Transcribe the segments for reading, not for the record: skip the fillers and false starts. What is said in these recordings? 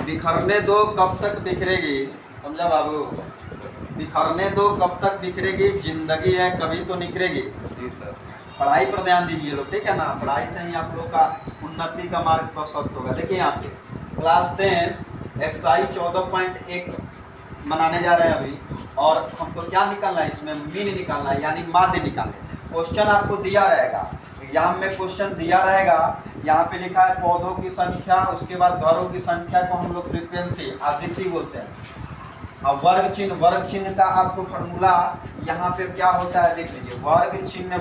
बिखरने दो कब तक बिखरेगी, समझा बाबू? बिखरने दो कब तक बिखरेगी, जिंदगी है कभी तो निखरेगी। जी सर। पढ़ाई पर ध्यान दीजिए लोग, ठीक है ना? पढ़ाई से ही आप लोग का उन्नति का मार्ग प्रशस्त होगा। देखिए यहाँ पे क्लास 10 एक्सरसाइज 14.1 बनाने जा रहे हैं अभी, और हमको क्या निकालना है इसमें, मीन निकालना है, यानी माध्य निकालना है। क्वेश्चन आपको दिया रहेगा, एग्जाम में क्वेश्चन दिया रहेगा। यहाँ पे लिखा है पौधों की संख्या, उसके बाद घरों की संख्या को हम लोग फ्रीक्वेंसी आवृत्ति बोलते हैं। अब वर्ग चिन्ह का आपको फॉर्मूला यहाँ पे क्या होता है देख लीजिए। वर्ग चिन्ह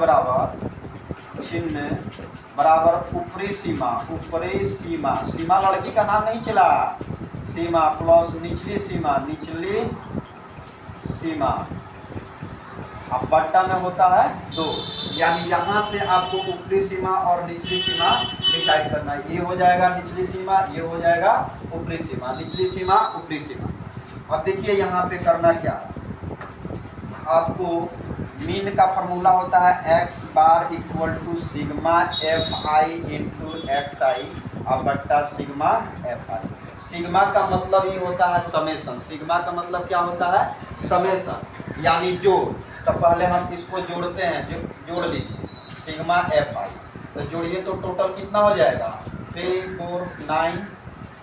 बराबर ऊपरी सीमा, सीमा लड़की का नाम नहीं चला, सीमा प्लस निचली सीमा अब बट्टा में होता है 2, यानी यहाँ से आपको ऊपरी सीमा और निचली सीमा डिसाइड करना है। ये हो जाएगा निचली सीमा, ये हो जाएगा ऊपरी सीमा, निचली सीमा ऊपरी सीमा। अब देखिए यहाँ पे करना क्या, आपको मीन का फॉर्मूला होता है x bar equal to sigma fi into xi अब बट्टा सिग्मा fi। सिग्मा का मतलब ये होता है समेशन, सिग्मा का मतलब क्या होता है, समेशन यानी जोड़। तो पहले हम इसको जोड़ते हैं, जोड़ लीजिए सिग्मा fi, तो जोड़िए तो टोटल कितना हो जाएगा, 3 4 9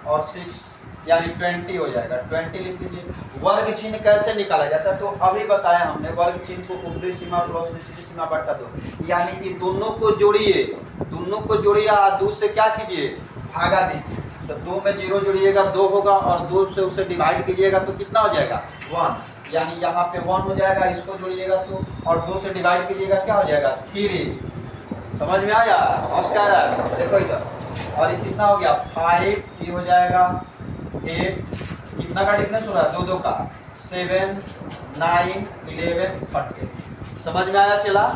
और 6 यानी 20 हो जाएगा। 20 लिख लीजिए। वर्ग चिन्ह कैसे निकाला जाता है, तो अभी बताया हमने, वर्ग चिन्ह को ऊपरी सीमा प्लस निचली सीमा बट्टा 2, यानी कि दोनों को जोड़िए और 2 से क्या कीजिए, भागा दीजिए। तो 2 में 0 जोड़िएगा 2 होगा, और 2 से उसे डिवाइड कीजिएगा तो कितना हो जाएगा, 1, यानी यहाँ पे 1 हो जाएगा। इसको जोड़िएगा तो, और 2 से डिवाइड कीजिएगा क्या हो जाएगा, 3। समझ में आया? नमस्कार, देखो इधर, और ये कितना हो गया 5, ये हो जाएगा 8, कितना का डिफरेंस हो रहा है, 2 2 का 7 9 11 30। समझ में आया चला?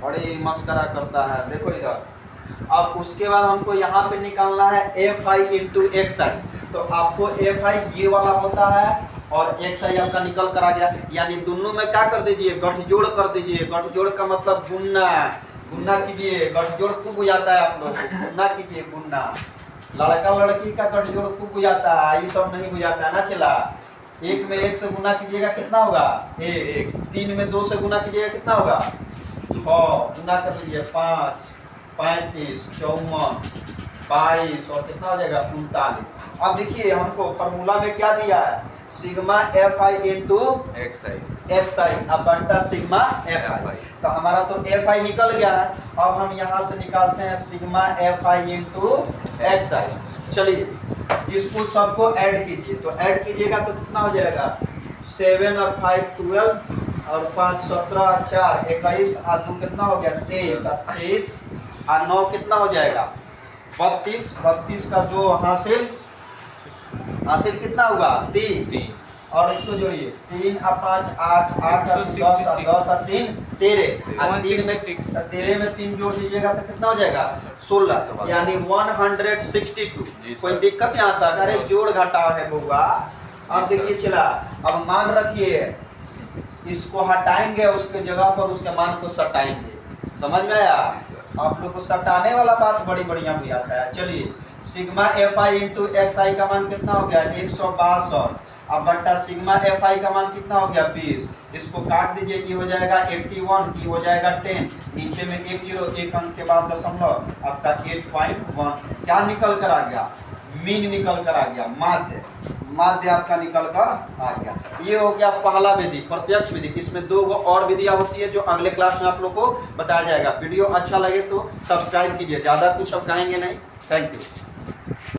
बड़ी मस्करा करता है। देखो इधर, अब उसके बाद हमको यहाँ पे निकालना है fi इंटू xi। तो आपको fi ये वाला होता है और xi आपका निकल कर आ गया, यानी दोनों में क्या कर दीजिए, गठजोड़ कर दीजिए। गठजोड़ का मतलब गुन्ना कीजिए। गठजोड़ खूब बुझाता है आप लोग को, गुन्ना कीजिए, गुन्ना। लड़का लड़की का गठजोड़ खूब बुझाता है, ये सब नहीं बुझाता है ना चला। 1 में 1 से गुना कीजिएगा कितना होगा, 1। 3 में 2 से गुना कीजिएगा कितना होगा, 6। गुना कर लीजिए 5 35 54 22 और कितना हो जाएगा 39। अब देखिए हमको फॉर्मूला में क्या दिया है, सिग्मा fi इंटू xi अब बट्टा सिग्मा fi। तो हमारा तो fi निकल गया है। अब हम यहाँ से निकालते हैं सिग्मा fi इंटू xi। चलिए इसको सबको ऐड कीजिए, तो ऐड कीजिएगा तो कितना हो जाएगा, 7 और 5 12 और 5 17 4 21 और 2 कितना हो गया 23 और 23 और 9 कितना हो जाएगा 32। 32 का 2 हासिल कितना होगा 3 और इसको जोड़िए 3 और 5 8 8 और 10 और 10 और 3 13 और 13 में 3 जोड़ दीजिएगा तो कितना हो जाएगा 16, यानी 162। कोई दिक्कत यहाँ तक? अरे जोड़ घटाव है बउआ। अब देखिए चला, अब मान रखिए, इसको हटाएंगे उसके जगह पर उसके मान को सटाएंगे। समझ में आया? आप लोग को सटाने वाला बात बड़ी बढ़िया भी आता है। चलिए सिग्मा fi इंटू xi का मान कितना हो गया 162, अब बट्टा सिग्मा fi का मान कितना हो गया 20। इसको काट दीजिए, ये हो जाएगा 81, ये हो जाएगा 10, नीचे में 1 0 1 अंक के बाद दशमलव, आपका 8.1 क्या निकल कर आ गया, मीन निकल कर आ गया, माध्य आपका निकल कर आ गया। ये हो गया पहला विधि, प्रत्यक्ष विधि। इसमें 2 और विधियां होती है जो अगले क्लास में आप लोग को बताया जाएगा। वीडियो अच्छा लगे तो सब्सक्राइब कीजिए, ज़्यादा कुछ अब कहेंगे नहीं। Thank you.